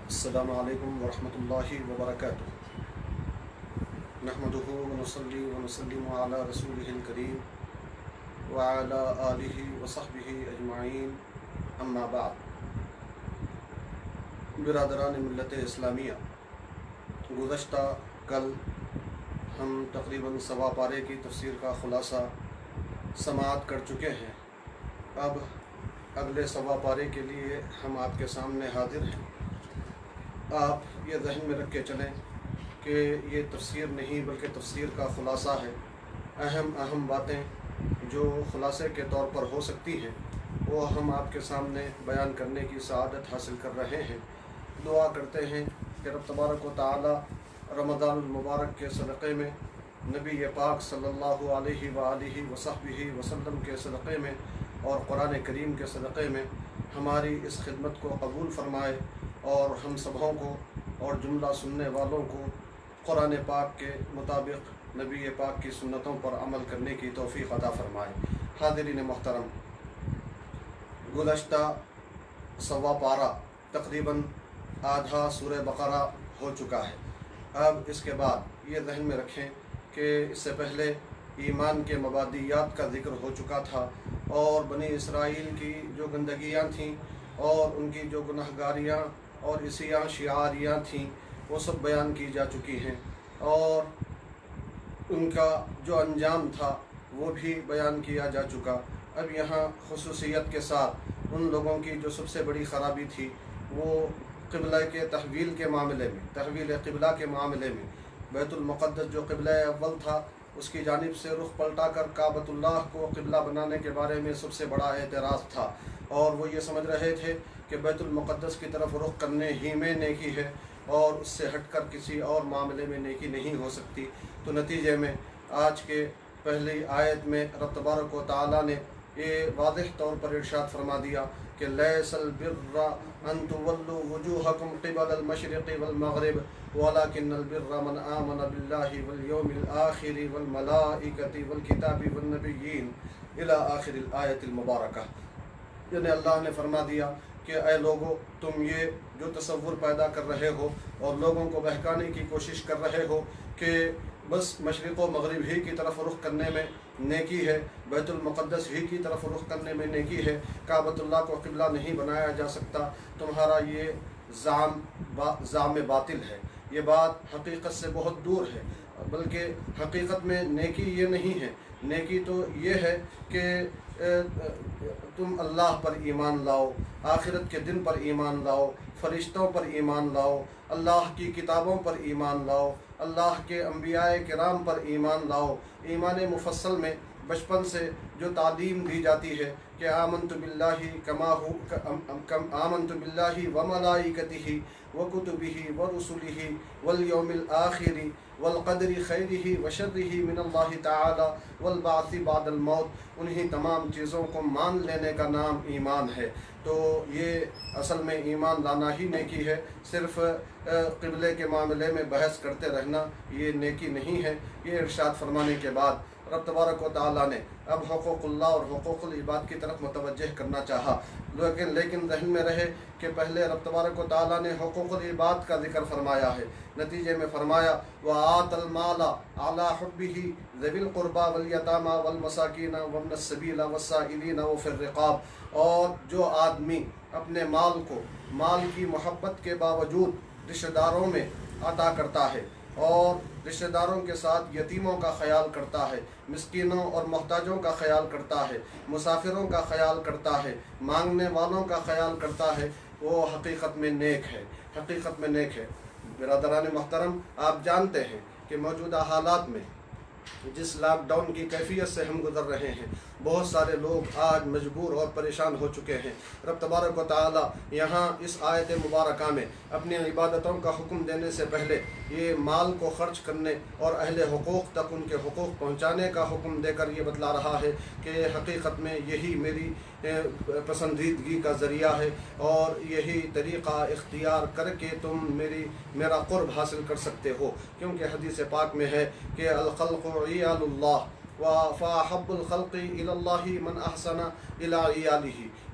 السلام علیکم ورحمۃ اللہ وبرکاتہ۔ نحمدہ ونصلی ونسلم علی رسولہ الکریم وعلی آلہ وصحبہ اجمعین، اما بعد۔ برادران ملت اسلامیہ، گزشتہ کل ہم تقریباً سوا پارے کی تفسیر کا خلاصہ سماعت کر چکے ہیں۔ اب اگلے سوا پارے کے لیے ہم آپ کے سامنے حاضر ہیں۔ آپ یہ ذہن میں رکھ کے چلیں کہ یہ تفسیر نہیں بلکہ تفسیر کا خلاصہ ہے۔ اہم باتیں جو خلاصے کے طور پر ہو سکتی ہیں وہ ہم آپ کے سامنے بیان کرنے کی سعادت حاصل کر رہے ہیں۔ دعا کرتے ہیں کہ رب تبارک و تعالی رمضان المبارک کے صدقے میں، نبی پاک صلی اللہ علیہ وآلہ وصحبہ وسلم کے صدقے میں اور قرآن کریم کے صدقے میں ہماری اس خدمت کو قبول فرمائے اور ہم سبھوں کو اور جملہ سننے والوں کو قرآن پاک کے مطابق نبی پاک کی سنتوں پر عمل کرنے کی توفیق عطا فرمائے۔ حاضرین محترم، گزشتہ سوا پارہ تقریباً آدھا سورہ بقرہ ہو چکا ہے۔ اب اس کے بعد یہ ذہن میں رکھیں کہ اس سے پہلے ایمان کے مبادیات کا ذکر ہو چکا تھا اور بنی اسرائیل کی جو گندگیاں تھیں اور ان کی جو گناہگاریاں اور عصیاں شعاریاں تھیں وہ سب بیان کی جا چکی ہیں، اور ان کا جو انجام تھا وہ بھی بیان کیا جا چکا۔ اب یہاں خصوصیت کے ساتھ ان لوگوں کی جو سب سے بڑی خرابی تھی وہ قبلہ کے تحویل کے معاملے میں، تحویل قبلہ کے معاملے میں، بیت المقدس جو قبلہ اول تھا اس کی جانب سے رخ پلٹا کر کعبۃ اللہ کو قبلہ بنانے کے بارے میں سب سے بڑا اعتراض تھا، اور وہ یہ سمجھ رہے تھے کہ بیت المقدس کی طرف رخ کرنے ہی میں نیکی ہے اور اس سے ہٹ کر کسی اور معاملے میں نیکی نہیں ہو سکتی۔ تو نتیجے میں آج کے پہلی آیت میں رب تبارک و تعالیٰ نے یہ واضح طور پر ارشاد فرما دیا کہ لیس البر ان تولوا وجوہکم قبل المشرق والمغرب ولکن البر من آمن باللہ والیوم الآخر والملائکۃ والکتاب والنبیین الی آخر الآیت المبارکہ۔ یعنی اللہ نے فرما دیا کہ اے لوگو، تم یہ جو تصور پیدا کر رہے ہو اور لوگوں کو بہکانے کی کوشش کر رہے ہو کہ بس مشرق و مغرب ہی کی طرف رخ کرنے میں نیکی ہے، بیت المقدس ہی کی طرف رخ کرنے میں نیکی ہے، کعبۃ اللہ کو قبلہ نہیں بنایا جا سکتا، تمہارا یہ زعم باطل ہے۔ یہ بات حقیقت سے بہت دور ہے، بلکہ حقیقت میں نیکی یہ نہیں ہے۔ نیکی تو یہ ہے کہ تم اللہ پر ایمان لاؤ، آخرت کے دن پر ایمان لاؤ، فرشتوں پر ایمان لاؤ، اللہ کی کتابوں پر ایمان لاؤ، اللہ کے انبیاء کرام پر ایمان لاؤ۔ ایمان مفصل میں بچپن سے جو تعلیم دی جاتی ہے کہ آمنت باللہ آمنت باللہ وملائکتہ وکتبہ ورسلہ والیوم الآخر والقدر خیرہ وشرہ من اللہ تعالی والبعث بعد الموت، انہی تمام چیزوں کو مان لینے کا نام ایمان ہے۔ تو یہ اصل میں ایمان لانا ہی نیکی ہے، صرف قبلے کے معاملے میں بحث کرتے رہنا یہ نیکی نہیں ہے۔ یہ ارشاد فرمانے کے بعد رب تبارک و تعالیٰ نے اب حقوق اللہ اور حقوق العباد کی طرف متوجہ کرنا چاہا، لیکن ذہن میں رہے کہ پہلے رب تبارک و تعالیٰ نے حقوق العباد کا ذکر فرمایا ہے۔ نتیجے میں فرمایا وَآتَ الْمَالَ عَلَى حُبِّهِ ذَوِي الْقُرْبَى وَالْيَتَامَى وَالْمَسَاكِينَ وَابْنَ السَّبِيلِ وَالسَّائِلِينَ وَفِي الرِّقَابِ، اور جو آدمی اپنے مال کو مال کی محبت کے باوجود رشتہ داروں میں عطا کرتا ہے اور رشتہ داروں کے ساتھ یتیموں کا خیال کرتا ہے، مسکینوں اور محتاجوں کا خیال کرتا ہے، مسافروں کا خیال کرتا ہے، مانگنے والوں کا خیال کرتا ہے، وہ حقیقت میں نیک ہے، حقیقت میں نیک ہے۔ برادران محترم، آپ جانتے ہیں کہ موجودہ حالات میں جس لاک ڈاؤن کی کیفیت سے ہم گزر رہے ہیں، بہت سارے لوگ آج مجبور اور پریشان ہو چکے ہیں۔ رب تبارک و تعالی یہاں اس آیت مبارکہ میں اپنی عبادتوں کا حکم دینے سے پہلے یہ مال کو خرچ کرنے اور اہل حقوق تک ان کے حقوق پہنچانے کا حکم دے کر یہ بتلا رہا ہے کہ حقیقت میں یہی میری پسندیدگی کا ذریعہ ہے اور یہی طریقہ اختیار کر کے تم میرا قرب حاصل کر سکتے ہو، کیونکہ حدیث پاک میں ہے کہ الخلق عیال اللہ فاحب الخلق الی اللہ من احسن الی عیالہ،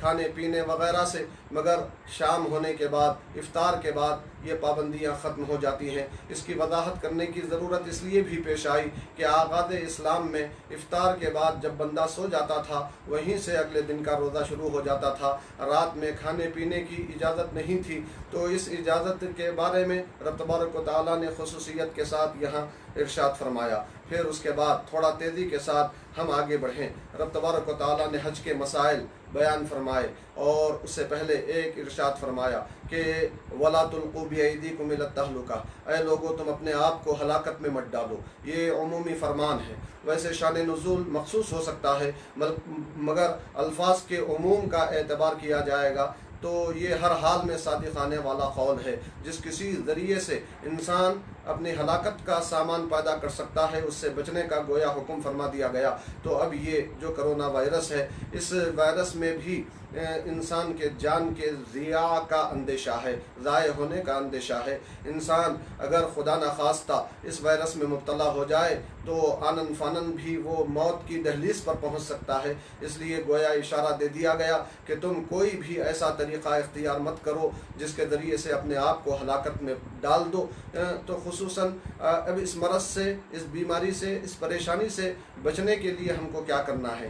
کھانے پینے وغیرہ سے، مگر شام ہونے کے بعد، افطار کے بعد یہ پابندیاں ختم ہو جاتی ہیں۔ اس کی وضاحت کرنے کی ضرورت اس لیے بھی پیش آئی کہ آغاز اسلام میں افطار کے بعد جب بندہ سو جاتا تھا، وہیں سے اگلے دن کا روزہ شروع ہو جاتا تھا۔ رات میں کھانے پینے کی اجازت نہیں تھی، تو اس اجازت کے بارے میں رب تبارک و تعالیٰ نے خصوصیت کے ساتھ یہاں ارشاد فرمایا۔ پھر اس کے بعد تھوڑا تیزی کے ساتھ ہم آگے بڑھیں۔ رب تبارک و تعالیٰ نے حج کے مسائل بیان فرمائے، اور اس سے پہلے ایک ارشاد فرمایا کہ وَلَا تُلْقُوا بِأَيْدِيكُمْ إِلَى التَّهْلُكَةِ، اے لوگوں تم اپنے آپ کو ہلاکت میں مت ڈالو۔ یہ عمومی فرمان ہے، ویسے شان نزول مخصوص ہو سکتا ہے، مگر الفاظ کے عموم کا اعتبار کیا جائے گا تو یہ ہر حال میں صادقانے والا قول ہے۔ جس کسی ذریعے سے انسان اپنی ہلاکت کا سامان پیدا کر سکتا ہے، اس سے بچنے کا گویا حکم فرما دیا گیا۔ تو اب یہ جو کرونا وائرس ہے، اس وائرس میں بھی انسان کے جان کے ضیاع کا اندیشہ ہے، ضائع ہونے کا اندیشہ ہے۔ انسان اگر خدا نخواستہ اس وائرس میں مبتلا ہو جائے تو آنن فانن بھی وہ موت کی دہلیز پر پہنچ سکتا ہے۔ اس لیے گویا اشارہ دے دیا گیا کہ تم کوئی بھی ایسا طریقہ اختیار مت کرو جس کے ذریعے سے اپنے آپ کو ہلاکت میں ڈال دو۔ تو خصوصاً اب اس مرض سے، اس بیماری سے، اس پریشانی سے بچنے کے لیے ہم کو کیا کرنا ہے؟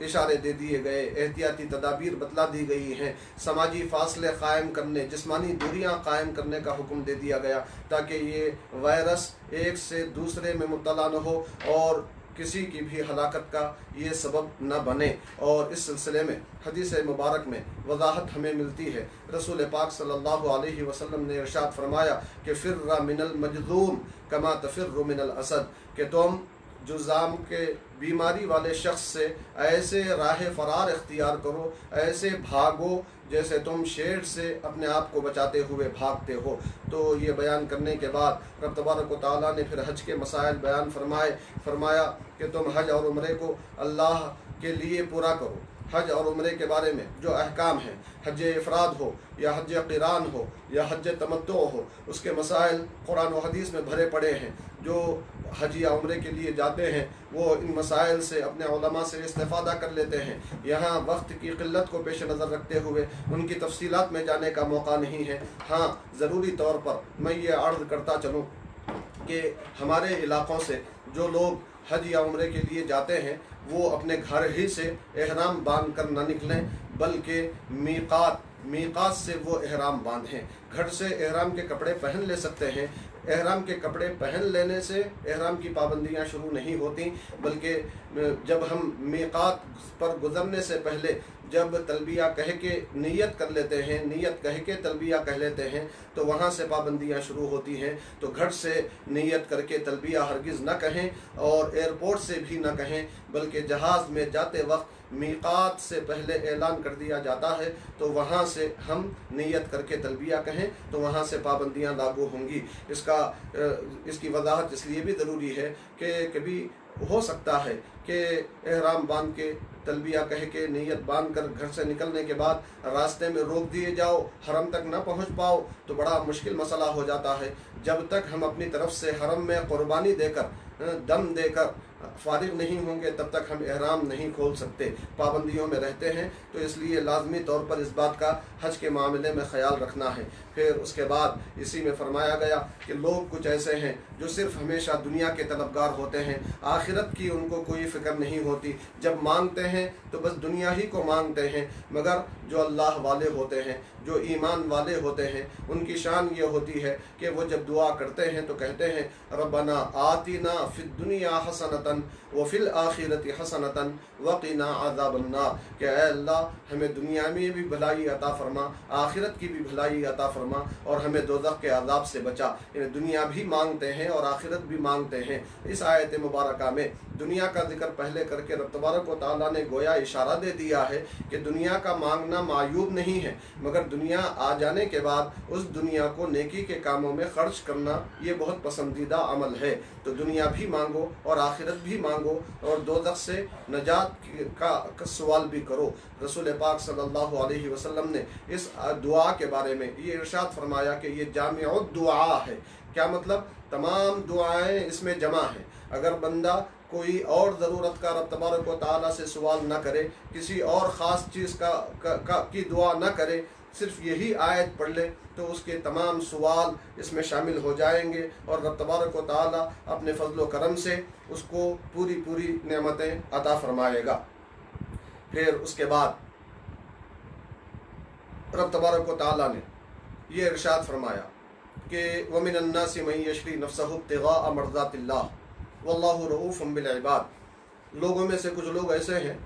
اشارے دے دیے گئے، احتیاطی تدابیر بتلا دی گئی ہیں، سماجی فاصلے قائم کرنے، جسمانی دوریاں قائم کرنے کا حکم دے دیا گیا تاکہ یہ وائرس ایک سے دوسرے میں مبتلا نہ ہو اور کسی کی بھی ہلاکت کا یہ سبب نہ بنے۔ اور اس سلسلے میں حدیث مبارک میں وضاحت ہمیں ملتی ہے۔ رسول پاک صلی اللہ علیہ وسلم نے ارشاد فرمایا کہ فر من المجذوم کما تفر من الاسد، کہ تم جذام کے بیماری والے شخص سے ایسے راہ فرار اختیار کرو، ایسے بھاگو جیسے تم شیر سے اپنے آپ کو بچاتے ہوئے بھاگتے ہو۔ تو یہ بیان کرنے کے بعد رب تبارک و تعالیٰ نے پھر حج کے مسائل بیان فرمایا کہ تم حج اور عمرے کو اللہ کے لیے پورا کرو۔ حج اور عمرے کے بارے میں جو احکام ہیں، حج افراد ہو یا حج قران ہو یا حج تمتع ہو، اس کے مسائل قرآن و حدیث میں بھرے پڑے ہیں۔ جو حج یا عمرے کے لیے جاتے ہیں وہ ان مسائل سے اپنے علماء سے استفادہ کر لیتے ہیں۔ یہاں وقت کی قلت کو پیش نظر رکھتے ہوئے ان کی تفصیلات میں جانے کا موقع نہیں ہے۔ ہاں، ضروری طور پر میں یہ عرض کرتا چلوں کہ ہمارے علاقوں سے جو لوگ حج یا عمرے کے لیے جاتے ہیں وہ اپنے گھر ہی سے احرام باندھ کر نہ نکلیں، بلکہ میقات سے وہ احرام باندھیں۔ گھر سے احرام کے کپڑے پہن لے سکتے ہیں۔ احرام کے کپڑے پہن لینے سے احرام کی پابندیاں شروع نہیں ہوتی، بلکہ جب ہم میقات پر گزرنے سے پہلے جب تلبیہ کہہ کے نیت کر لیتے ہیں، نیت کہہ کے تلبیہ کہہ لیتے ہیں، تو وہاں سے پابندیاں شروع ہوتی ہیں۔ تو گھر سے نیت کر کے تلبیہ ہرگز نہ کہیں اور ایئرپورٹ سے بھی نہ کہیں، بلکہ جہاز میں جاتے وقت میقات سے پہلے اعلان کر دیا جاتا ہے تو وہاں سے ہم نیت کر کے تلبیہ کہیں تو وہاں سے پابندیاں لاگو ہوں گی۔ اس کی وضاحت اس لیے بھی ضروری ہے کہ کبھی ہو سکتا ہے کہ احرام باندھ کے تلبیہ کہہ کے نیت باندھ کر گھر سے نکلنے کے بعد راستے میں روک دیے جاؤ، حرم تک نہ پہنچ پاؤ تو بڑا مشکل مسئلہ ہو جاتا ہے۔ جب تک ہم اپنی طرف سے حرم میں قربانی دے کر، دم دے کر فارغ نہیں ہوں گے تب تک ہم احرام نہیں کھول سکتے، پابندیوں میں رہتے ہیں۔ تو اس لیے لازمی طور پر اس بات کا حج کے معاملے میں خیال رکھنا ہے۔ پھر اس کے بعد اسی میں فرمایا گیا کہ لوگ کچھ ایسے ہیں جو صرف ہمیشہ دنیا کے طلبگار ہوتے ہیں، آخرت کی ان کو کوئی فکر نہیں ہوتی۔ جب مانگتے ہیں تو بس دنیا ہی کو مانگتے ہیں، مگر جو اللہ والے ہوتے ہیں، جو ایمان والے ہوتے ہیں، ان کی شان یہ ہوتی ہے کہ وہ جب دعا کرتے ہیں تو کہتے ہیں ربنا آتنا فی الدنیا حسنۃ وفی الآخرۃ حسنۃ وقنا عذاب النار، کہ اے اللہ ہمیں دنیا میں بھی بھلائی عطا فرما، آخرت کی بھی بھلائی عطا فرما اور ہمیں دوزخ کے عذاب سے بچا۔ یعنی دنیا بھی مانگتے ہیں اور آخرت بھی مانگتے ہیں۔ اس آیت مبارکہ میں دنیا کا ذکر پہلے کر کے رب تبارک و تعالیٰ نے گویا اشارہ دے دیا ہے کہ دنیا کا مانگنا معیوب نہیں ہے، مگر دنیا آ جانے کے بعد اس دنیا کو نیکی کے کاموں میں خرچ کرنا یہ بہت پسندیدہ عمل ہے۔ تو دنیا بھی مانگو اور آخرت بھی مانگو اور دوزخ سے نجات کا سوال بھی کرو۔ رسول پاک صلی اللہ علیہ وسلم نے اس دعا کے بارے میں یہ ارشاد فرمایا کہ یہ جامع الدعا ہے۔ کیا مطلب؟ تمام دعائیں اس میں جمع ہیں۔ اگر بندہ کوئی اور ضرورت کا رب تبارک و تعالیٰ سے سوال نہ کرے، کسی اور خاص چیز کی دعا نہ کرے، صرف یہی آیت پڑھ لے تو اس کے تمام سوال اس میں شامل ہو جائیں گے، اور رب تبارک و تعالیٰ اپنے فضل و کرم سے اس کو پوری نعمتیں عطا فرمائے گا۔ پھر اس کے بعد رب تبارک و تعالیٰ نے یہ ارشاد فرمایا کہ وَمِنَ النَّاسِ مَن يَشْرِي نَفْسَهُ ابْتِغَاءَ مَرْضَاتِ اللَّهِ وَاللَّهُ رَءُوفٌ بِالْعِبَادِ، لوگوں میں سے کچھ لوگ ایسے ہیں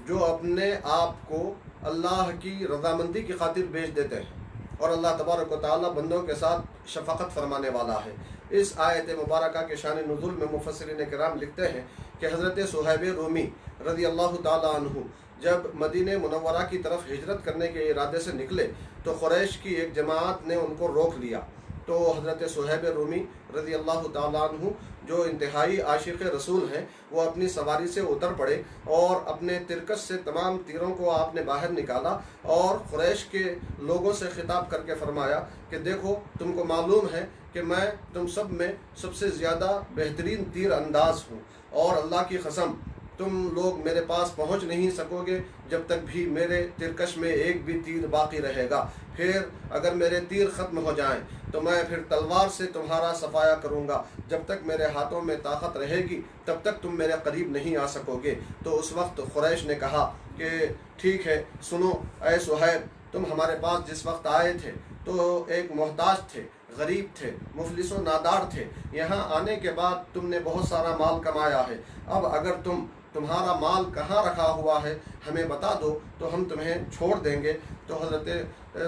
جو اپنے آپ کو اللہ کی رضامندی کی خاطر بیچ دیتے ہیں، اور اللہ تبارک و تعالیٰ بندوں کے ساتھ شفقت فرمانے والا ہے۔ اس آیت مبارکہ کے شان نزول میں مفسرین کرام لکھتے ہیں کہ حضرت صہیب رومی رضی اللہ تعالیٰ عنہ جب مدینہ منورہ کی طرف ہجرت کرنے کے ارادے سے نکلے تو قریش کی ایک جماعت نے ان کو روک لیا، تو حضرت صہیب رومی رضی اللہ تعالیٰ عنہ جو انتہائی عاشق رسول ہیں، وہ اپنی سواری سے اتر پڑے اور اپنے ترکش سے تمام تیروں کو آپ نے باہر نکالا اور قریش کے لوگوں سے خطاب کر کے فرمایا کہ دیکھو، تم کو معلوم ہے کہ میں تم سب میں سب سے زیادہ بہترین تیر انداز ہوں، اور اللہ کی قسم تم لوگ میرے پاس پہنچ نہیں سکو گے جب تک بھی میرے ترکش میں ایک بھی تیر باقی رہے گا، پھر اگر میرے تیر ختم ہو جائیں تو میں پھر تلوار سے تمہارا صفایا کروں گا، جب تک میرے ہاتھوں میں طاقت رہے گی تب تک تم میرے قریب نہیں آ سکو گے۔ تو اس وقت قریش نے کہا کہ ٹھیک ہے، سنو اے صہیب، تم ہمارے پاس جس وقت آئے تھے تو ایک محتاج تھے، غریب تھے، مفلس و نادار تھے، یہاں آنے کے بعد تم نے بہت سارا مال کمایا ہے، اب اگر تمہارا مال کہاں رکھا ہوا ہے ہمیں بتا دو تو ہم تمہیں چھوڑ دیں گے۔ تو حضرت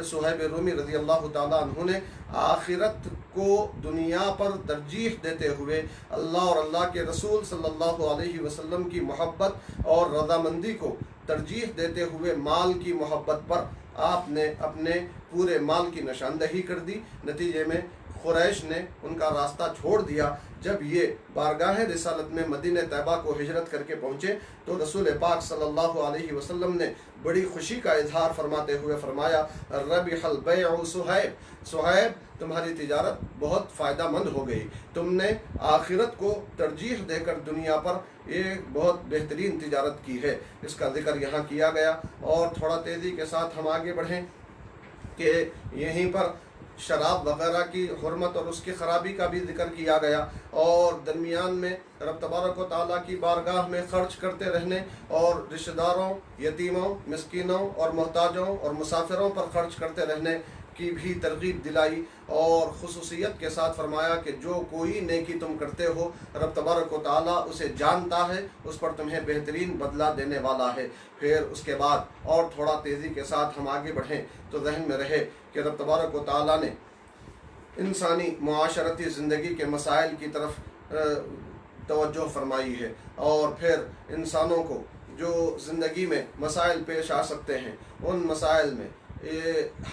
صہیب رومی رضی اللہ تعالیٰ عنہ نے آخرت کو دنیا پر ترجیح دیتے ہوئے اللہ اور اللہ کے رسول صلی اللہ علیہ وسلم کی محبت اور رضامندی کو ترجیح دیتے ہوئے مال کی محبت پر آپ نے اپنے پورے مال کی نشاندہی کر دی۔ نتیجے میں قریش نے ان کا راستہ چھوڑ دیا۔ جب یہ بارگاہ رسالت میں مدینہ طیبہ کو ہجرت کر کے پہنچے تو رسول پاک صلی اللہ علیہ وسلم نے بڑی خوشی کا اظہار فرماتے ہوئے فرمایا ربح البیع صہیب، صہیب تمہاری تجارت بہت فائدہ مند ہو گئی، تم نے آخرت کو ترجیح دے کر دنیا پر ایک بہت بہترین تجارت کی ہے۔ اس کا ذکر یہاں کیا گیا، اور تھوڑا تیزی کے ساتھ ہم آگے بڑھیں کہ یہیں پر شراب وغیرہ کی حرمت اور اس کی خرابی کا بھی ذکر کیا گیا، اور درمیان میں رب تبارک و تعالیٰ کی بارگاہ میں خرچ کرتے رہنے اور رشتہ داروں، یتیموں، مسکینوں اور محتاجوں اور مسافروں پر خرچ کرتے رہنے کی بھی ترغیب دلائی، اور خصوصیت کے ساتھ فرمایا کہ جو کوئی نیکی تم کرتے ہو رب تبارک و تعالیٰ اسے جانتا ہے، اس پر تمہیں بہترین بدلہ دینے والا ہے۔ پھر اس کے بعد اور تھوڑا تیزی کے ساتھ ہم آگے بڑھیں تو ذہن میں رہے کہ رب تبارک و تعالیٰ نے انسانی معاشرتی زندگی کے مسائل کی طرف توجہ فرمائی ہے، اور پھر انسانوں کو جو زندگی میں مسائل پیش آ سکتے ہیں ان مسائل میں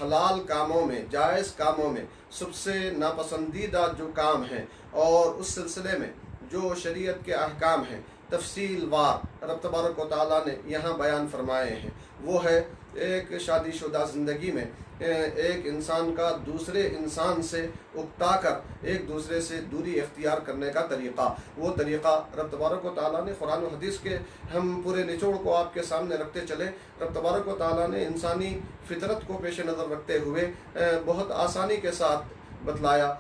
حلال کاموں میں، جائز کاموں میں سب سے ناپسندیدہ جو کام ہیں اور اس سلسلے میں جو شریعت کے احکام ہیں تفصیل وار رب تبارک و تعالیٰ نے یہاں بیان فرمائے ہیں، وہ ہے ایک شادی شدہ زندگی میں ایک انسان کا دوسرے انسان سے اکتا کر ایک دوسرے سے دوری اختیار کرنے کا طریقہ، وہ طریقہ رب تبارک و تعالیٰ نے قرآن و حدیث کے ہم پورے نچوڑ کو آپ کے سامنے رکھتے چلے، رب تبارک و تعالیٰ نے انسانی فطرت کو پیش نظر رکھتے ہوئے بہت آسانی کے ساتھ بتلایا۔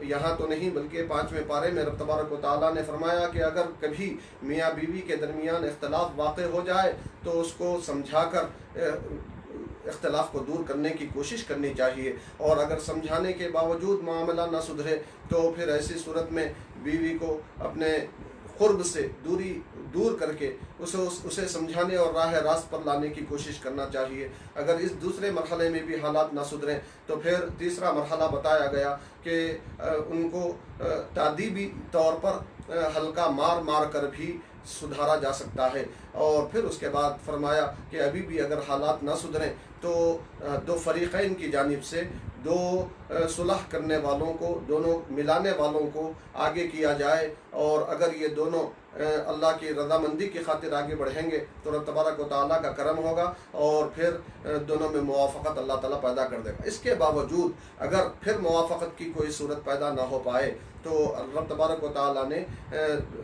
یہاں تو نہیں بلکہ 5ویں پارے میں رب تبارک و تعالیٰ نے فرمایا کہ اگر کبھی میاں بیوی کے درمیان اختلاف واقع ہو جائے تو اس کو سمجھا کر اختلاف کو دور کرنے کی کوشش کرنی چاہیے، اور اگر سمجھانے کے باوجود معاملہ نہ سدھرے تو پھر ایسی صورت میں بیوی کو اپنے قرب سے دور کر کے اسے سمجھانے اور راہ راست پر لانے کی کوشش کرنا چاہیے۔ اگر اس دوسرے مرحلے میں بھی حالات نہ سدھریں تو پھر تیسرا مرحلہ بتایا گیا کہ ان کو تعدیبی طور پر ہلکا مار کر بھی سدھارا جا سکتا ہے، اور پھر اس کے بعد فرمایا کہ ابھی بھی اگر حالات نہ سدھریں تو دو فریقین کی جانب سے دو صلح کرنے والوں کو، دونوں ملانے والوں کو آگے کیا جائے، اور اگر یہ دونوں اللہ کی رضامندی کی خاطر آگے بڑھیں گے تو رب تبارک و تعالیٰ کا کرم ہوگا، اور پھر دونوں میں موافقت اللہ تعالیٰ پیدا کر دے گا۔ اس کے باوجود اگر پھر موافقت کی کوئی صورت پیدا نہ ہو پائے تو رب تبارک و تعالیٰ نے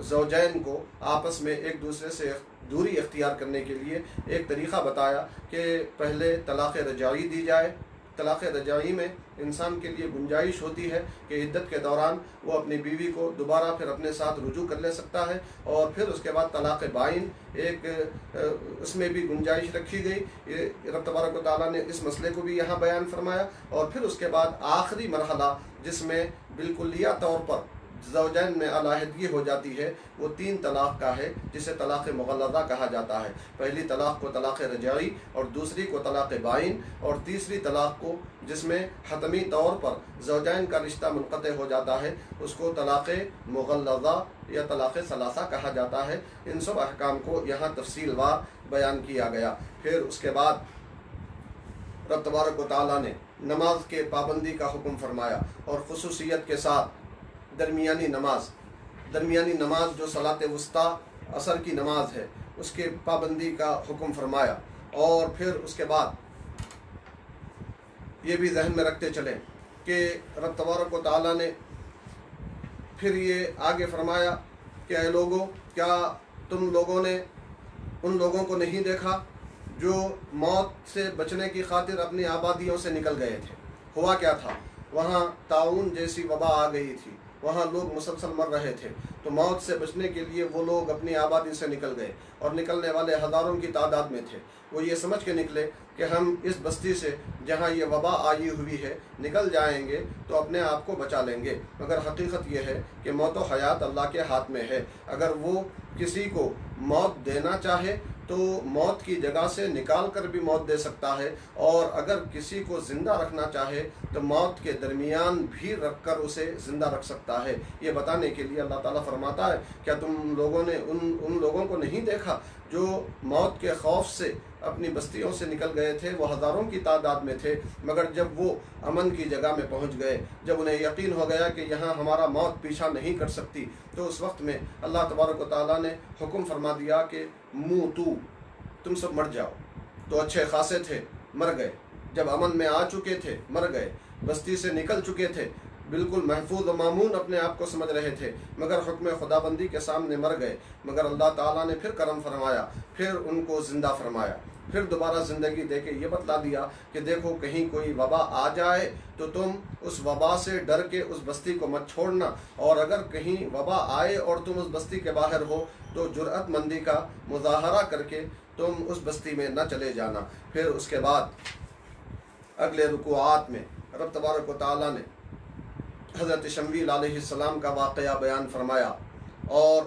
زوجین کو آپس میں ایک دوسرے سے دوری اختیار کرنے کے لیے ایک طریقہ بتایا کہ پہلے طلاق رجعی دی جائے۔ طلاق رجعی میں انسان کے لیے گنجائش ہوتی ہے کہ عدت کے دوران وہ اپنی بیوی کو دوبارہ پھر اپنے ساتھ رجوع کر لے سکتا ہے، اور پھر اس کے بعد طلاق بائن ایک اس میں بھی گنجائش رکھی گئی۔ رب تبارک و تعالیٰ نے اس مسئلے کو بھی یہاں بیان فرمایا، اور پھر اس کے بعد آخری مرحلہ جس میں بالکلیہ طور پر زوجین میں علیحدگی ہو جاتی ہے وہ 3 طلاق کا ہے، جسے طلاق مغلظہ کہا جاتا ہے۔ پہلی طلاق کو طلاق رجعی، اور دوسری کو طلاق بائن، اور تیسری طلاق کو جس میں حتمی طور پر زوجین کا رشتہ منقطع ہو جاتا ہے اس کو طلاق مغلظہ یا طلاق ثلاثہ کہا جاتا ہے۔ ان سب احکام کو یہاں تفصیل وار بیان کیا گیا۔ پھر اس کے بعد رب تبارک و تعالیٰ نے نماز کے پابندی کا حکم فرمایا، اور خصوصیت کے ساتھ درمیانی نماز جو صلاۃ وسطیٰ عصر کی نماز ہے اس کے پابندی کا حکم فرمایا، اور پھر اس کے بعد یہ بھی ذہن میں رکھتے چلیں کہ رب تبارک و تعالیٰ نے پھر یہ آگے فرمایا کہ اے لوگوں، کیا تم لوگوں نے ان لوگوں کو نہیں دیکھا جو موت سے بچنے کی خاطر اپنی آبادیوں سے نکل گئے تھے؟ ہوا کیا تھا؟ وہاں طاعون جیسی وبا آ گئی تھی، وہاں لوگ مسلسل مر رہے تھے، تو موت سے بچنے کے لیے وہ لوگ اپنی آبادی سے نکل گئے، اور نکلنے والے ہزاروں کی تعداد میں تھے۔ وہ یہ سمجھ کے نکلے کہ ہم اس بستی سے جہاں یہ وبا آئی ہوئی ہے نکل جائیں گے تو اپنے آپ کو بچا لیں گے، مگر حقیقت یہ ہے کہ موت و حیات اللہ کے ہاتھ میں ہے۔ اگر وہ کسی کو موت دینا چاہے تو موت کی جگہ سے نکال کر بھی موت دے سکتا ہے، اور اگر کسی کو زندہ رکھنا چاہے تو موت کے درمیان بھی رکھ کر اسے زندہ رکھ سکتا ہے۔ یہ بتانے کے لیے اللہ تعالیٰ فرماتا ہے کیا تم لوگوں نے ان لوگوں کو نہیں دیکھا جو موت کے خوف سے اپنی بستیوں سے نکل گئے تھے؟ وہ ہزاروں کی تعداد میں تھے، مگر جب وہ امن کی جگہ میں پہنچ گئے، جب انہیں یقین ہو گیا کہ یہاں ہمارا موت پیچھا نہیں کر سکتی، تو اس وقت میں اللہ تبارک و تعالیٰ نے حکم فرما دیا کہ موتو، تم سب مر جاؤ۔ تو اچھے خاصے تھے، مر گئے، جب امن میں آ چکے تھے مر گئے، بستی سے نکل چکے تھے، بالکل محفوظ و معمون اپنے آپ کو سمجھ رہے تھے، مگر حکم خدابندی کے سامنے مر گئے۔ مگر اللہ تعالیٰ نے پھر کرم فرمایا، پھر ان کو زندہ فرمایا، پھر دوبارہ زندگی دے کے یہ بتلا دیا کہ دیکھو کہیں کوئی وبا آ جائے تو تم اس وبا سے ڈر کے اس بستی کو مت چھوڑنا، اور اگر کہیں وبا آئے اور تم اس بستی کے باہر ہو تو جرأت مندی کا مظاہرہ کر کے تم اس بستی میں نہ چلے جانا۔ پھر اس کے بعد اگلے رکوعات میں رب تبارک و تعالیٰ نے حضرت شمویل علیہ السلام کا واقعہ بیان فرمایا، اور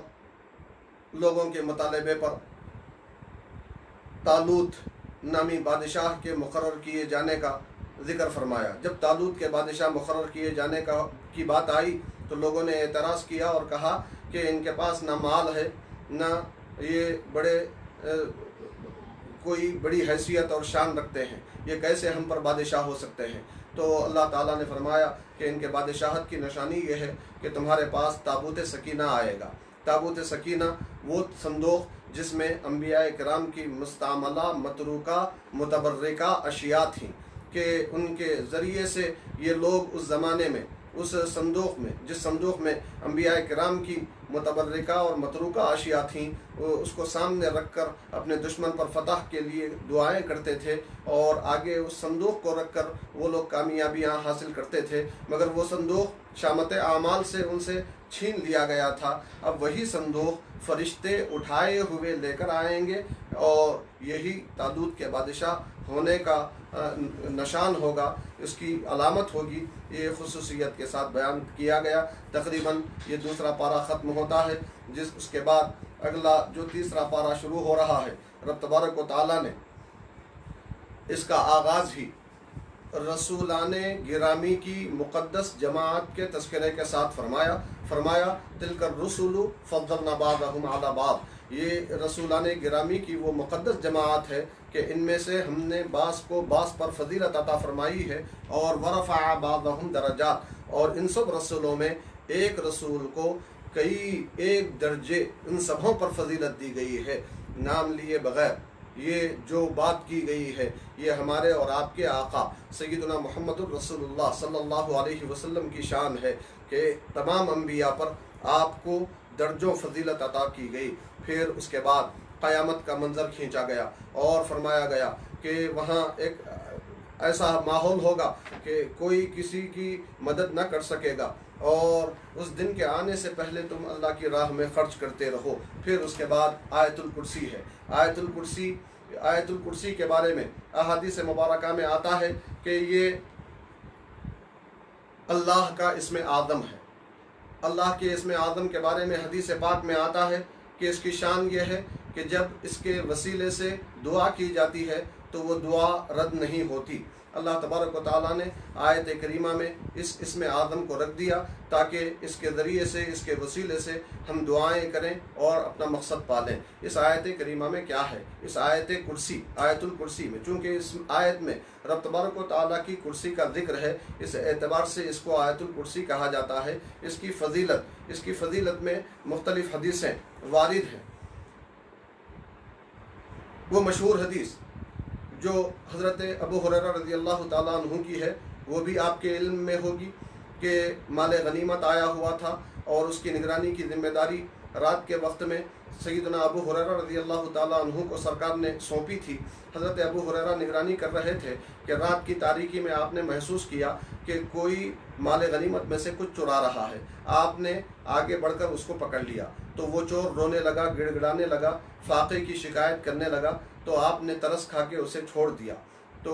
لوگوں کے مطالبے پر طالوت نامی بادشاہ کے مقرر کیے جانے کا ذکر فرمایا۔ جب طالوت کے بادشاہ مقرر کیے جانے کی بات آئی تو لوگوں نے اعتراض کیا اور کہا کہ ان کے پاس نہ مال ہے، نہ یہ کوئی بڑی حیثیت اور شان رکھتے ہیں، یہ کیسے ہم پر بادشاہ ہو سکتے ہیں؟ تو اللہ تعالیٰ نے فرمایا کہ ان کے بادشاہت کی نشانی یہ ہے کہ تمہارے پاس تابوت سکینہ آئے گا۔ تابوت سکینہ وہ صندوق جس میں انبیاء کرام کی مستعملہ، متروکہ، متبرکہ اشیاء تھیں، کہ ان کے ذریعے سے یہ لوگ اس زمانے میں اس صندوق میں، جس صندوق میں انبیاء کرام کی متبرکہ اور متروکہ اشیاء تھیں، اس کو سامنے رکھ کر اپنے دشمن پر فتح کے لیے دعائیں کرتے تھے، اور آگے اس صندوق کو رکھ کر وہ لوگ کامیابیاں حاصل کرتے تھے، مگر وہ صندوق شامت اعمال سے ان سے چھین لیا گیا تھا۔ اب وہی صندوق فرشتے اٹھائے ہوئے لے کر آئیں گے، اور یہی طالوت کے بادشاہ ہونے کا نشان ہوگا، اس کی علامت ہوگی۔ یہ خصوصیت کے ساتھ بیان کیا گیا۔ تقریباً یہ دوسرا پارہ ختم ہوتا ہے، اس کے بعد اگلا جو تیسرا پارہ شروع ہو رہا ہے، رب تبارک و تعالیٰ نے اس کا آغاز ہی رسولان گرامی کی مقدس جماعت کے تذکرے کے ساتھ فرمایا، فرمایا تلکر رسول فضلنا بعضهم علی بعض، یہ رسولان گرامی کی وہ مقدس جماعت ہے کہ ان میں سے ہم نے بعض کو بعض پر فضیلت عطا فرمائی ہے، اور ورفع بعضهم درجات، اور ان سب رسولوں میں ایک رسول کو ایک درجے ان سبوں پر فضیلت دی گئی ہے نام لیے بغیر۔ یہ جو بات کی گئی ہے یہ ہمارے اور آپ کے آقا سیدنا محمد الرسول اللہ صلی اللہ علیہ وسلم کی شان ہے کہ تمام انبیاء پر آپ کو درجوں فضیلت عطا کی گئی۔ پھر اس کے بعد قیامت کا منظر کھینچا گیا اور فرمایا گیا کہ وہاں ایک ایسا ماحول ہوگا کہ کوئی کسی کی مدد نہ کر سکے گا، اور اس دن کے آنے سے پہلے تم اللہ کی راہ میں خرچ کرتے رہو۔ پھر اس کے بعد آیت الکرسی ہے۔ آیت الکرسی کے بارے میں احادیث مبارکہ میں آتا ہے کہ یہ اللہ کا اسم اعظم ہے۔ اللہ کے اسم اعظم کے بارے میں حدیث پاک میں آتا ہے کہ اس کی شان یہ ہے کہ جب اس کے وسیلے سے دعا کی جاتی ہے تو وہ دعا رد نہیں ہوتی۔ اللہ تبارک و تعالیٰ نے آیت کریمہ میں اس اسم اعظم کو رکھ دیا تاکہ اس کے ذریعے سے، اس کے وسیلے سے ہم دعائیں کریں اور اپنا مقصد پالیں۔ اس آیت کریمہ میں کیا ہے؟ اس آیت الکرسی میں، چونکہ اس آیت میں رب تبارک و تعالیٰ کی کرسی کا ذکر ہے، اس اعتبار سے اس کو آیت الکرسی کہا جاتا ہے۔ اس کی فضیلت میں مختلف حدیثیں وارد ہیں۔ وہ مشہور حدیث جو حضرت ابو ہریرہ رضی اللہ تعالیٰ عنہ کی ہے، وہ بھی آپ کے علم میں ہوگی کہ مال غنیمت آیا ہوا تھا اور اس کی نگرانی کی ذمہ داری رات کے وقت میں سیدنا ابو ہریرہ رضی اللہ تعالیٰ عنہ کو سرکار نے سونپی تھی۔ حضرت ابو ہریرہ نگرانی کر رہے تھے کہ رات کی تاریکی میں آپ نے محسوس کیا کہ کوئی مال غنیمت میں سے کچھ چرا رہا ہے۔ آپ نے آگے بڑھ کر اس کو پکڑ لیا تو وہ چور رونے لگا، گڑ گڑانے لگا، فاقے کی شکایت کرنے لگا، تو آپ نے ترس کھا کے اسے چھوڑ دیا۔ تو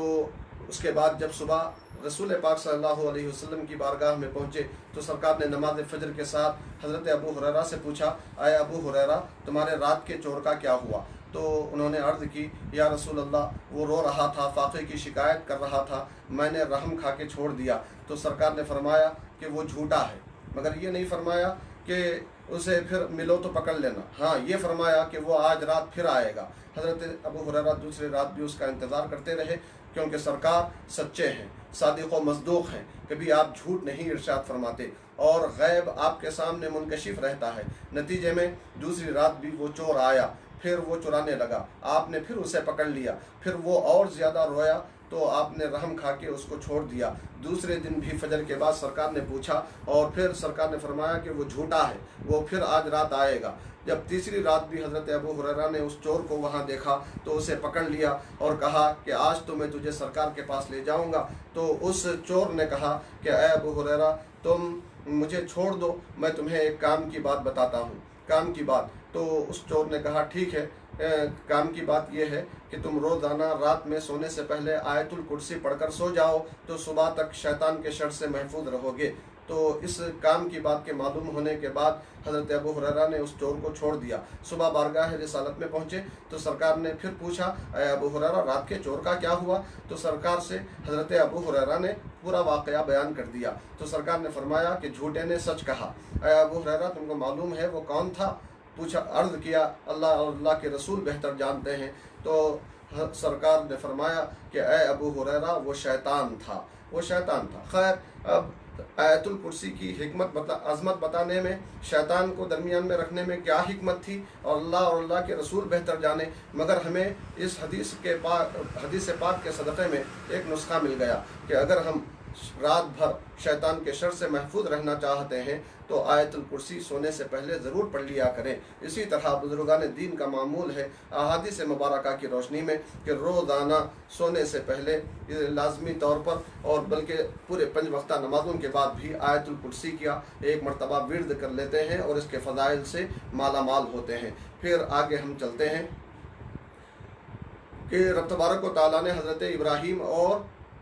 اس کے بعد جب صبح رسول پاک صلی اللہ علیہ وسلم کی بارگاہ میں پہنچے تو سرکار نے نماز فجر کے ساتھ حضرت ابو ہریرہ سے پوچھا، اے ابو ہریرہ تمہارے رات کے چور کا کیا ہوا؟ تو انہوں نے عرض کی، یا رسول اللہ وہ رو رہا تھا، فاقے کی شکایت کر رہا تھا، میں نے رحم کھا کے چھوڑ دیا۔ تو سرکار نے فرمایا کہ وہ جھوٹا ہے، مگر یہ نہیں فرمایا کہ اسے پھر ملو تو پکڑ لینا، ہاں یہ فرمایا کہ وہ آج رات پھر آئے گا۔ حضرت ابو ہریرہ دوسری رات بھی اس کا انتظار کرتے رہے، کیونکہ سرکار سچے ہیں، صادق و مصدوق ہیں، کبھی آپ جھوٹ نہیں ارشاد فرماتے، اور غیب آپ کے سامنے منکشف رہتا ہے۔ نتیجے میں دوسری رات بھی وہ چور آیا، پھر وہ چرانے لگا، آپ نے پھر اسے پکڑ لیا، پھر وہ اور زیادہ رویا تو آپ نے رحم کھا کے اس کو چھوڑ دیا۔ دوسرے دن بھی فجر کے بعد سرکار نے پوچھا اور پھر سرکار نے فرمایا کہ وہ جھوٹا ہے، وہ پھر آج رات آئے گا۔ جب تیسری رات بھی حضرت ابو ہریرہ نے اس چور کو وہاں دیکھا تو اسے پکڑ لیا اور کہا کہ آج تو میں تجھے سرکار کے پاس لے جاؤں گا۔ تو اس چور نے کہا کہ اے ابو ہریرہ تم مجھے چھوڑ دو، میں تمہیں ایک کام کی بات بتاتا ہوں۔ کام کی بات؟ تو اس چور نے کہا ٹھیک ہے، کام کی بات یہ ہے کہ تم روزانہ رات میں سونے سے پہلے آیت الکرسی پڑھ کر سو جاؤ تو صبح تک شیطان کے شر سے محفوظ رہو گے۔ تو اس کام کی بات کے معلوم ہونے کے بعد حضرت ابو ہریرہ نے اس چور کو چھوڑ دیا۔ صبح بارگاہ رسالت میں پہنچے تو سرکار نے پھر پوچھا، اے ابو ہریرہ رات کے چور کا کیا ہوا؟ تو سرکار سے حضرت ابو ہریرہ نے پورا واقعہ بیان کر دیا۔ تو سرکار نے فرمایا کہ جھوٹے نے سچ کہا۔ اے ابو ہریرہ تم کو معلوم ہے وہ کون تھا؟ پوچھا، عرض کیا اللہ اور اللہ کے رسول بہتر جانتے ہیں۔ تو سرکار نے فرمایا کہ اے ابو ہریرہ وہ شیطان تھا، وہ شیطان تھا۔ خیر، اب آیت الکرسی کی عظمت بتانے میں، شیطان کو درمیان میں رکھنے میں کیا حکمت تھی اور اللہ کے رسول بہتر جانے، مگر ہمیں اس حدیث پاک کے صدقے میں ایک نسخہ مل گیا کہ اگر ہم رات بھر شیطان کے شر سے محفوظ رہنا چاہتے ہیں تو آیت الکرسی سونے سے پہلے ضرور پڑھ لیا کریں۔ اسی طرح بزرگان دین کا معمول ہے احادیث مبارکہ کی روشنی میں کہ روزانہ سونے سے پہلے لازمی طور پر اور بلکہ پورے 5 وقتہ نمازوں کے بعد بھی آیت الکرسی کا ایک مرتبہ ورد کر لیتے ہیں اور اس کے فضائل سے مالا مال ہوتے ہیں۔ پھر آگے ہم چلتے ہیں کہ رب تبارک و تعالیٰ نے حضرت ابراہیم اور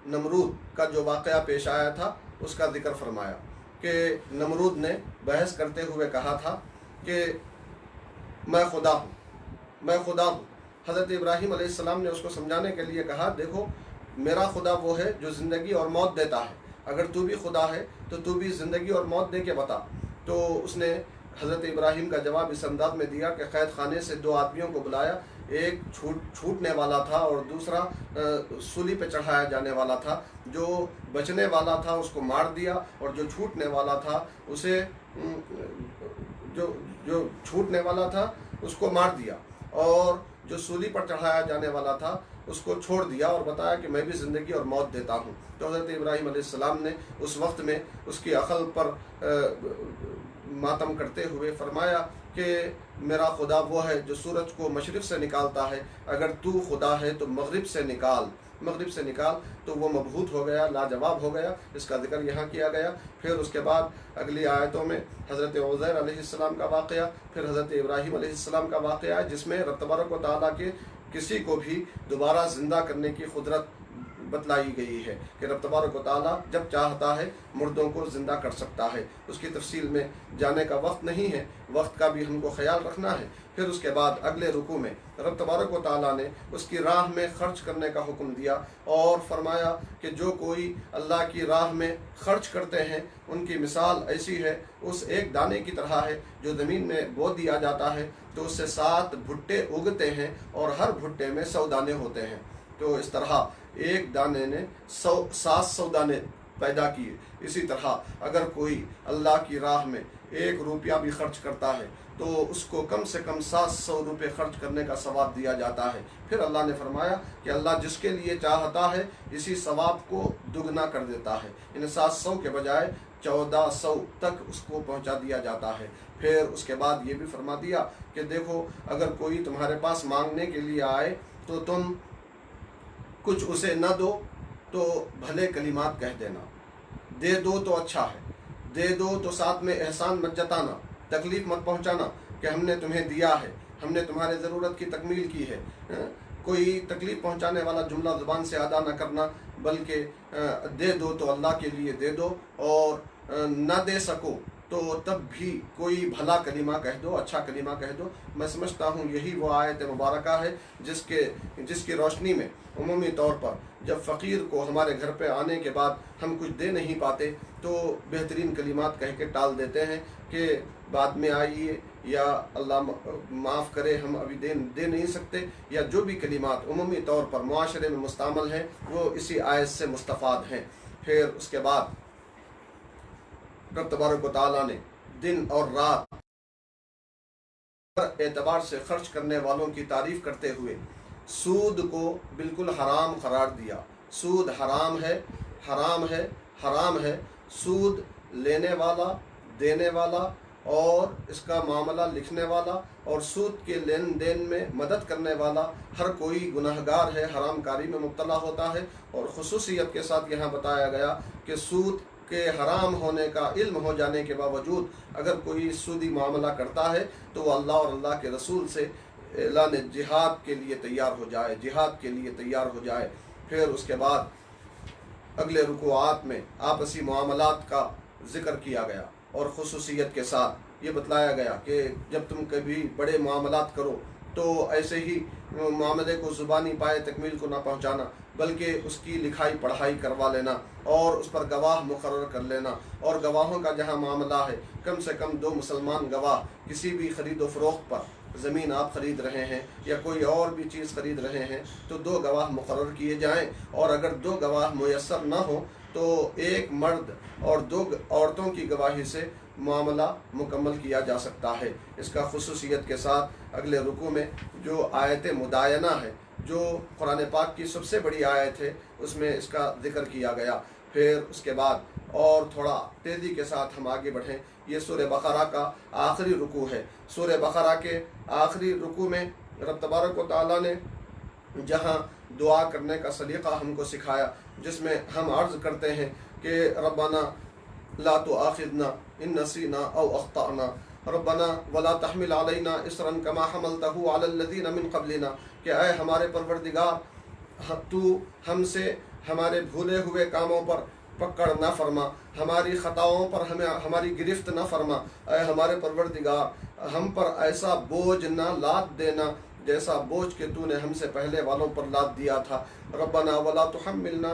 نمرود کا جو واقعہ پیش آیا تھا اس کا ذکر فرمایا کہ نمرود نے بحث کرتے ہوئے کہا تھا کہ میں خدا ہوں، میں خدا ہوں۔ حضرت ابراہیم علیہ السلام نے اس کو سمجھانے کے لیے کہا، دیکھو میرا خدا وہ ہے جو زندگی اور موت دیتا ہے، اگر تو بھی خدا ہے تو تو بھی زندگی اور موت دے کے بتا۔ تو اس نے حضرت ابراہیم کا جواب اس انداز میں دیا کہ قید خانے سے دو آدمیوں کو بلایا، ایک چھوٹنے والا تھا اور دوسرا سولی پہ چڑھایا جانے والا تھا۔ جو بچنے والا تھا اس کو مار دیا، اور جو چھوٹنے والا تھا اسے جو چھوٹنے والا تھا اس کو مار دیا، اور جو سولی پر چڑھایا جانے والا تھا اس کو چھوڑ دیا، اور بتایا کہ میں بھی زندگی اور موت دیتا ہوں۔ تو حضرت ابراہیم علیہ السلام نے اس وقت میں اس کی عقل پر ماتم کرتے ہوئے فرمایا کہ میرا خدا وہ ہے جو سورج کو مشرق سے نکالتا ہے، اگر تو خدا ہے تو مغرب سے نکال۔ تو وہ مبہوت ہو گیا، لاجواب ہو گیا۔ اس کا ذکر یہاں کیا گیا۔ پھر اس کے بعد اگلی آیتوں میں حضرت عزیر علیہ السلام کا واقعہ، پھر حضرت ابراہیم علیہ السلام کا واقعہ ہے، جس میں رب تبارک و تعالیٰ کے کسی کو بھی دوبارہ زندہ کرنے کی قدرت بتلائی گئی ہے کہ رب تبارک و تعالیٰ جب چاہتا ہے مردوں کو زندہ کر سکتا ہے۔ اس کی تفصیل میں جانے کا وقت نہیں ہے، وقت کا بھی ہم کو خیال رکھنا ہے۔ پھر اس کے بعد اگلے رکوع میں رب تبارک و تعالیٰ نے اس کی راہ میں خرچ کرنے کا حکم دیا، اور فرمایا کہ جو کوئی اللہ کی راہ میں خرچ کرتے ہیں ان کی مثال ایسی ہے، اس ایک دانے کی طرح ہے جو زمین میں بو دیا جاتا ہے تو اس سے 7 بھٹے اگتے ہیں، اور ہر بھٹے میں 100 دانے ہوتے ہیں۔ تو اس طرح ایک دانے نے 700 دانے پیدا کیے۔ اسی طرح اگر کوئی اللہ کی راہ میں 1 روپیہ بھی خرچ کرتا ہے تو اس کو کم سے کم 700 روپے خرچ کرنے کا ثواب دیا جاتا ہے۔ پھر اللہ نے فرمایا کہ اللہ جس کے لیے چاہتا ہے اسی ثواب کو دگنا کر دیتا ہے، یعنی 700 کے بجائے 1400 تک اس کو پہنچا دیا جاتا ہے۔ پھر اس کے بعد یہ بھی فرما دیا کہ دیکھو اگر کوئی تمہارے پاس مانگنے کے لیے آئے تو تم کچھ اسے نہ دو تو بھلے کلمات کہہ دینا، دے دو تو اچھا ہے، دے دو تو ساتھ میں احسان مت جتانا، تکلیف مت پہنچانا کہ ہم نے تمہیں دیا ہے، ہم نے تمہارے ضرورت کی تکمیل کی ہے۔ کوئی تکلیف پہنچانے والا جملہ زبان سے ادا نہ کرنا، بلکہ دے دو تو اللہ کے لیے دے دو، اور نہ دے سکو تو تب بھی کوئی بھلا کلمہ کہہ دو، اچھا کلمہ کہہ دو۔ میں سمجھتا ہوں یہی وہ آیت مبارکہ ہے جس کی روشنی میں عمومی طور پر جب فقیر کو ہمارے گھر پہ آنے کے بعد ہم کچھ دے نہیں پاتے تو بہترین کلمات کہہ کے ٹال دیتے ہیں کہ بعد میں آئیے، یا اللہ معاف کرے ہم ابھی دے نہیں سکتے، یا جو بھی کلمات عمومی طور پر معاشرے میں مستعمل ہیں وہ اسی آیت سے مستفاد ہیں۔ پھر اس کے بعد رب تبارک و تعالیٰ نے دن اور رات ہر اعتبار سے خرچ کرنے والوں کی تعریف کرتے ہوئے سود کو بالکل حرام قرار دیا۔ سود حرام ہے، حرام ہے، حرام ہے۔ سود لینے والا، دینے والا اور اس کا معاملہ لکھنے والا اور سود کے لین دین میں مدد کرنے والا ہر کوئی گناہگار ہے، حرام کاری میں مبتلا ہوتا ہے۔ اور خصوصیت کے ساتھ یہاں بتایا گیا کہ سود کے حرام ہونے کا علم ہو جانے کے باوجود اگر کوئی سودی معاملہ کرتا ہے تو وہ اللہ اور اللہ کے رسول سے اعلان جہاد کے لیے تیار ہو جائے، جہاد کے لیے تیار ہو جائے۔ پھر اس کے بعد اگلے رکوعات میں آپسی معاملات کا ذکر کیا گیا، اور خصوصیت کے ساتھ یہ بتلایا گیا کہ جب تم کبھی بڑے معاملات کرو تو ایسے ہی معاملے کو زبانی پائے تکمیل کو نہ پہنچانا، بلکہ اس کی لکھائی پڑھائی کروا لینا اور اس پر گواہ مقرر کر لینا، اور گواہوں کا جہاں معاملہ ہے کم سے کم 2 مسلمان گواہ کسی بھی خرید و فروخت پر، زمین آپ خرید رہے ہیں یا کوئی اور بھی چیز خرید رہے ہیں تو 2 گواہ مقرر کیے جائیں، اور اگر 2 گواہ میسر نہ ہو تو 1 مرد اور 2 عورتوں کی گواہی سے معاملہ مکمل کیا جا سکتا ہے۔ اس کا خصوصیت کے ساتھ اگلے رکوع میں جو آیت مدائنہ ہے، جو قرآن پاک کی سب سے بڑی آیت ہے، اس میں اس کا ذکر کیا گیا۔ پھر اس کے بعد اور تھوڑا تیزی کے ساتھ ہم آگے بڑھیں، یہ سورہ بقرہ کا آخری رکوع ہے۔ سورہ بقرہ کے آخری رکوع میں رب تبارک و تعالیٰ نے جہاں دعا کرنے کا سلیقہ ہم کو سکھایا، جس میں ہم عرض کرتے ہیں کہ ربنا لا تؤاخذنا ان نسینا او اخطأنا ربنا ولا تحمل علینا اصرا کما حملته علی الذین من قبلنا، کہ اے ہمارے پروردگار تو ہم سے ہمارے بھولے ہوئے کاموں پر پکڑ نہ فرما، ہماری خطاؤں پر ہماری گرفت نہ فرما، اے ہمارے پروردگار ہم پر ایسا بوجھ نہ لاد دینا جیسا بوجھ کہ تو نے ہم سے پہلے والوں پر لاد دیا تھا۔ ربنا ولا تحملنا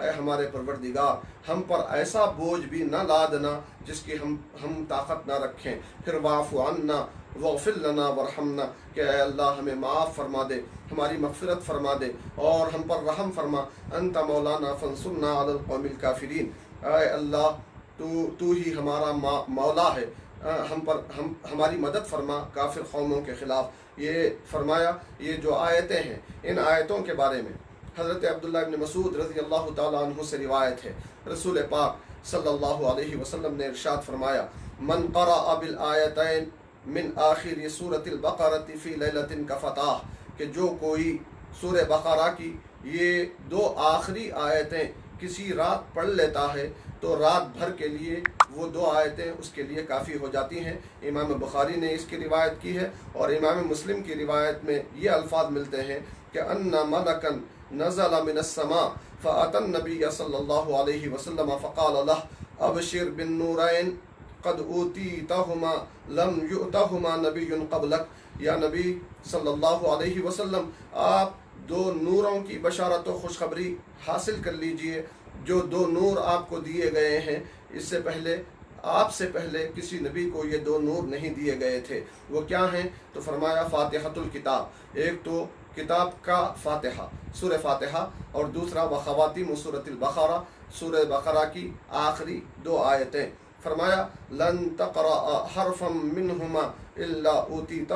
اے ہمارے پروردگار ہم پر ایسا بوجھ بھی نہ لادنا جس کی ہم طاقت نہ رکھیں. پھر واعف عنا واغفر لنا وارحمنا، کہ اے اللہ ہمیں معاف فرما دے، ہماری مغفرت فرما دے اور ہم پر رحم فرما. انت مولانا فانصرنا علی القوم الکافرین، اے اللہ تو ہی ہمارا مولا ہے، ہماری مدد فرما کافر قوموں کے خلاف. یہ فرمایا. یہ جو آیتیں ہیں ان آیتوں کے بارے میں حضرت عبداللہ ابن مسعود رضی اللہ تعالیٰ عنہ سے روایت ہے، رسول پاک صلی اللہ علیہ وسلم نے ارشاد فرمایا: من قرأ بالآیتین من آخر سورۃ البقرۃ فی لیلۃ کفتاہ، کہ جو کوئی سورہ بقرہ کی یہ 2 آخری آیتیں کسی رات پڑھ لیتا ہے تو رات بھر کے لیے وہ 2 آیتیں اس کے لیے کافی ہو جاتی ہیں. امام بخاری نے اس کی روایت کی ہے، اور امام مسلم کی روایت میں یہ الفاظ ملتے ہیں کہ ان ملکا نزل من السماء فأتى النبي صلی اللہ علیہ وسلم فقال له ابشر بالنورین قد اوتیتہما لم یؤتہما نبی قبلک. یا نبی صلی اللہ علیہ وسلم آپ 2 نوروں کی بشارت و خوشخبری حاصل کر لیجئے، جو 2 نور آپ کو دیے گئے ہیں، اس سے پہلے آپ سے پہلے کسی نبی کو یہ 2 نور نہیں دیے گئے تھے. وہ کیا ہیں؟ تو فرمایا فاتحۃ الکتاب، ایک تو کتاب کا فاتحہ سورہ فاتحہ، اور دوسرا وخواتیم سورۃ البقرہ، سورہ بقرہ کی آخری 2 آیتیں. فرمایا لن تقرأ حرفا منہما الا اوتیتہ،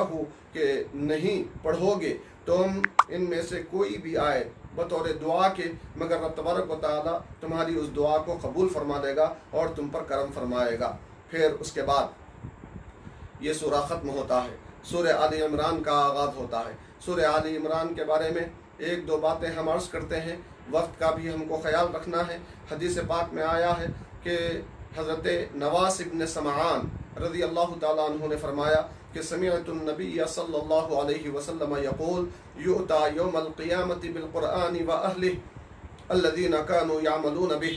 کہ نہیں پڑھو گے تم ان میں سے کوئی بھی آیت بطور دعا کے مگر رب تبارک و تعالیٰ تمہاری اس دعا کو قبول فرما دے گا اور تم پر کرم فرمائے گا. پھر اس کے بعد یہ سورہ ختم ہوتا ہے، سورہ آل عمران کا آغاز ہوتا ہے. سورہ آل عمران کے بارے میں 1-2 باتیں ہم عرض کرتے ہیں، وقت کا بھی ہم کو خیال رکھنا ہے. حدیث پاک میں آیا ہے کہ حضرت نواس ابن سمعان رضی اللہ تعالیٰ عنہ نے فرمایا کہ سمعت النبی صلی اللہ علیہ وسلم یقول یؤتی یوم القیامت بالقرآن واہلہ الذین کانوا یعملون بہ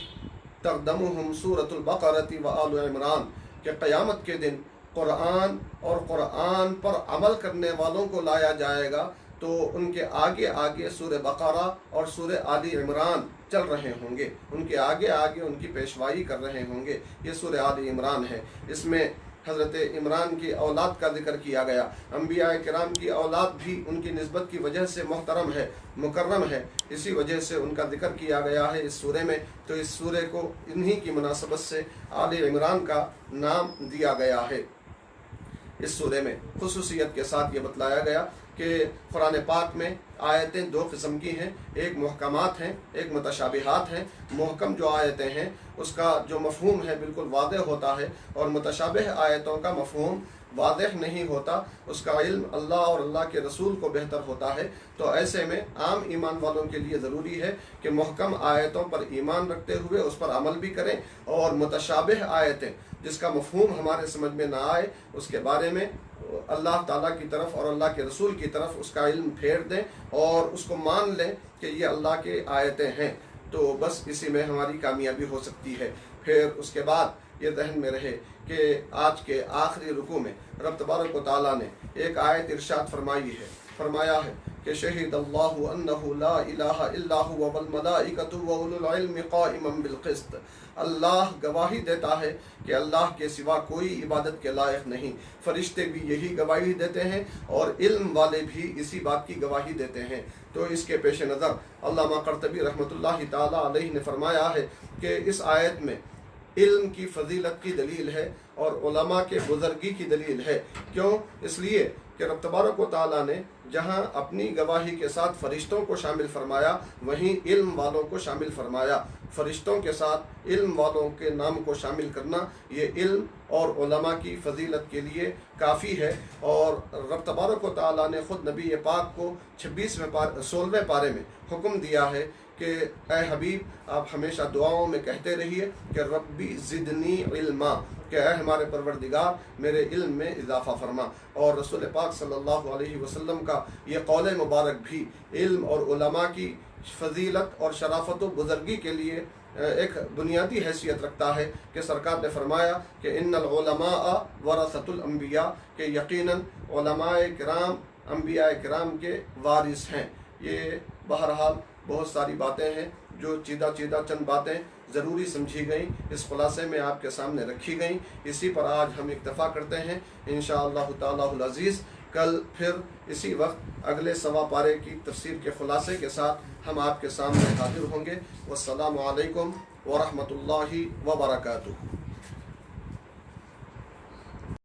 تقدمہم سورۃ البقرۃ وآل عمران، کہ قیامت کے دن قرآن اور قرآن پر عمل کرنے والوں کو لایا جائے گا تو ان کے آگے آگے سورہ بقرہ اور سورہ آل عمران چل رہے ہوں گے، ان کے آگے آگے ان کی پیشوائی کر رہے ہوں گے. یہ سورہ آل عمران ہے. اس میں حضرت عمران کی اولاد کا ذکر کیا گیا. انبیاء کرام کی اولاد بھی ان کی نسبت کی وجہ سے محترم ہے، مکرم ہے، اسی وجہ سے ان کا ذکر کیا گیا ہے اس سورے میں. تو اس سورے کو انہی کی مناسبت سے آل عمران کا نام دیا گیا ہے. اس سورے میں خصوصیت کے ساتھ یہ بتلایا گیا کہ قرآن پاک میں آیتیں 2 قسم کی ہیں، ایک محکمات ہیں، ایک متشابہات ہیں. محکم جو آیتیں ہیں اس کا جو مفہوم ہے بالکل واضح ہوتا ہے، اور متشابہ آیتوں کا مفہوم واضح نہیں ہوتا، اس کا علم اللہ اور اللہ کے رسول کو بہتر ہوتا ہے. تو ایسے میں عام ایمان والوں کے لیے ضروری ہے کہ محکم آیتوں پر ایمان رکھتے ہوئے اس پر عمل بھی کریں، اور متشابہ آیتیں جس کا مفہوم ہمارے سمجھ میں نہ آئے اس کے بارے میں اللہ تعالیٰ کی طرف اور اللہ کے رسول کی طرف اس کا علم پھیر دیں اور اس کو مان لیں کہ یہ اللہ کے آیتیں ہیں. تو بس اسی میں ہماری کامیابی ہو سکتی ہے. پھر اس کے بعد یہ ذہن میں رہے کہ آج کے آخری رکوع میں رب تبارک و تعالیٰ نے ایک آیت ارشاد فرمائی ہے، فرمایا ہے کہ شہید اللہ انہ لا الہ الا هو والملائکۃ واولو العلم قائما بالقسط. اللہ گواہی دیتا ہے کہ اللہ کے سوا کوئی عبادت کے لائق نہیں. فرشتے بھی یہی گواہی دیتے ہیں اور علم والے بھی اسی بات کی گواہی دیتے ہیں. تو اس کے پیش نظر علامہ قرطبی رحمۃ اللہ تعالیٰ علیہ نے فرمایا ہے کہ اس آیت میں علم کی فضیلت کی دلیل ہے اور علماء کے بزرگی کی دلیل ہے. کیوں؟ اس لیے کہ رب تبارک و تعالیٰ نے جہاں اپنی گواہی کے ساتھ فرشتوں کو شامل فرمایا وہیں علم والوں کو شامل فرمایا. فرشتوں کے ساتھ علم والوں کے نام کو شامل کرنا یہ علم اور علماء کی فضیلت کے لیے کافی ہے. اور رب تبارک و تعالیٰ نے خود نبی پاک کو 16ویں پارے میں حکم دیا ہے کہ اے حبیب آپ ہمیشہ دعاؤں میں کہتے رہیے کہ ربی زدنی علما، کہ اے ہمارے پروردگار میرے علم میں اضافہ فرما. اور رسول پاک صلی اللہ علیہ وسلم کا یہ قول مبارک بھی علم اور علماء کی فضیلت اور شرافت و بزرگی کے لیے ایک بنیادی حیثیت رکھتا ہے کہ سرکار نے فرمایا کہ ان العلماء ورثۃ الانبیاء، کہ یقیناً علماء کرام انبیاء کرام کے وارث ہیں. یہ بہرحال بہت ساری باتیں ہیں جو چیدہ چند باتیں ضروری سمجھی گئیں، اس خلاصے میں آپ کے سامنے رکھی گئیں۔ اسی پر آج ہم اکتفا کرتے ہیں انشاءاللہ تعالی العزیز۔ کل پھر اسی وقت اگلے سوا پارے کی تفسیر کے خلاصے کے ساتھ ہم آپ کے سامنے حاضر ہوں گے۔ والسلام علیکم ورحمۃ اللہ وبرکاتہ۔